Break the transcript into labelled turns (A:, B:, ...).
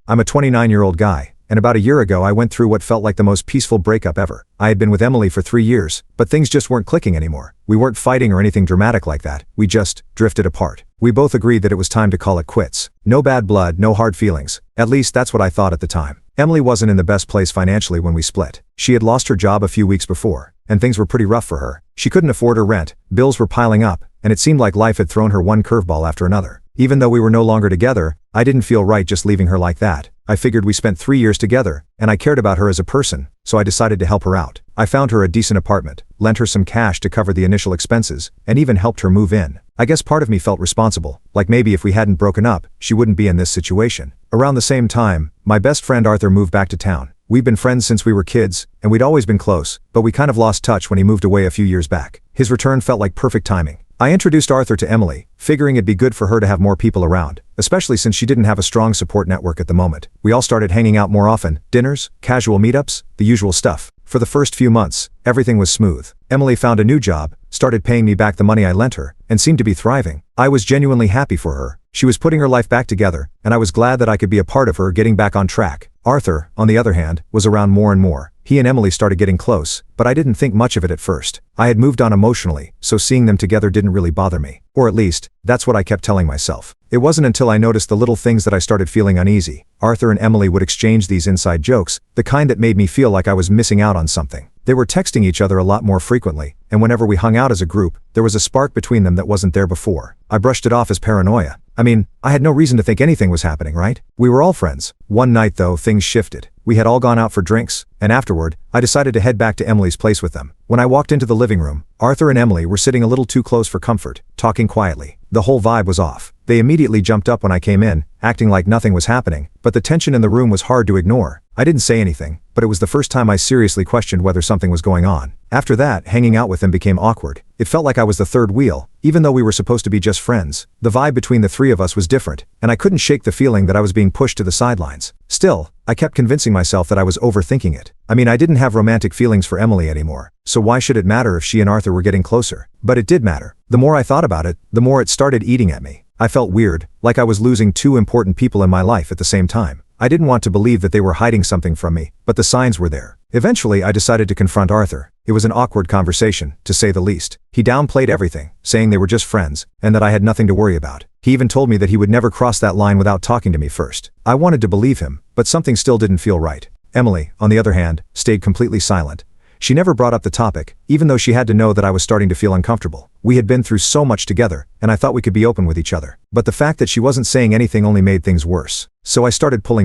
A: I'm a 29-year-old guy, and about a year ago I went through what felt like the most peaceful breakup ever. I had been with Emily for 3 years, but things just weren't clicking anymore. We weren't fighting or anything dramatic like that, we just drifted apart. We both agreed that it was time to call it quits. No bad blood, no hard feelings. At least that's what I thought at the time. Emily wasn't in the best place financially when we split. She had lost her job a few weeks before, and things were pretty rough for her. She couldn't afford her rent, bills were piling up, and it seemed like life had thrown her one curveball after another. Even though we were no longer together, I didn't feel right just leaving her like that. I figured we spent 3 years together, and I cared about her as a person, so I decided to help her out. I found her a decent apartment, lent her some cash to cover the initial expenses, and even helped her move in. I guess part of me felt responsible, like maybe if we hadn't broken up, she wouldn't be in this situation. Around the same time, my best friend Arthur moved back to town. We've been friends since we were kids, and we'd always been close, but we kind of lost touch when he moved away a few years back. His return felt like perfect timing. I introduced Arthur to Emily, figuring it'd be good for her to have more people around, especially since she didn't have a strong support network at the moment. We all started hanging out more often, dinners, casual meetups, the usual stuff. For the first few months, everything was smooth. Emily found a new job, started paying me back the money I lent her, and seemed to be thriving. I was genuinely happy for her. She was putting her life back together, and I was glad that I could be a part of her getting back on track. Arthur, on the other hand, was around more and more. He and Emily started getting close, but I didn't think much of it at first. I had moved on emotionally, so seeing them together didn't really bother me. Or at least, that's what I kept telling myself. It wasn't until I noticed the little things that I started feeling uneasy. Arthur and Emily would exchange these inside jokes, the kind that made me feel like I was missing out on something. They were texting each other a lot more frequently, and whenever we hung out as a group, there was a spark between them that wasn't there before. I brushed it off as paranoia. I mean, I had no reason to think anything was happening, right? We were all friends. One night though, things shifted. We had all gone out for drinks, and afterward, I decided to head back to Emily's place with them. When I walked into the living room, Arthur and Emily were sitting a little too close for comfort, talking quietly. The whole vibe was off. They immediately jumped up when I came in, acting like nothing was happening, but the tension in the room was hard to ignore. I didn't say anything, but it was the first time I seriously questioned whether something was going on. After that, hanging out with them became awkward. It felt like I was the third wheel, even though we were supposed to be just friends. The vibe between the three of us was different, and I couldn't shake the feeling that I was being pushed to the sidelines. Still, I kept convincing myself that I was overthinking it. I mean, I didn't have romantic feelings for Emily anymore, so why should it matter if she and Arthur were getting closer? But it did matter. The more I thought about it, the more it started eating at me. I felt weird, like I was losing two important people in my life at the same time. I didn't want to believe that they were hiding something from me, but the signs were there. Eventually, I decided to confront Arthur. It was an awkward conversation, to say the least. He downplayed everything, saying they were just friends, and that I had nothing to worry about. He even told me that he would never cross that line without talking to me first. I wanted to believe him, but something still didn't feel right. Emily, on the other hand, stayed completely silent. She never brought up the topic, even though she had to know that I was starting to feel uncomfortable. We had been through so much together, and I thought we could be open with each other. But the fact that she wasn't saying anything only made things worse. So I started pulling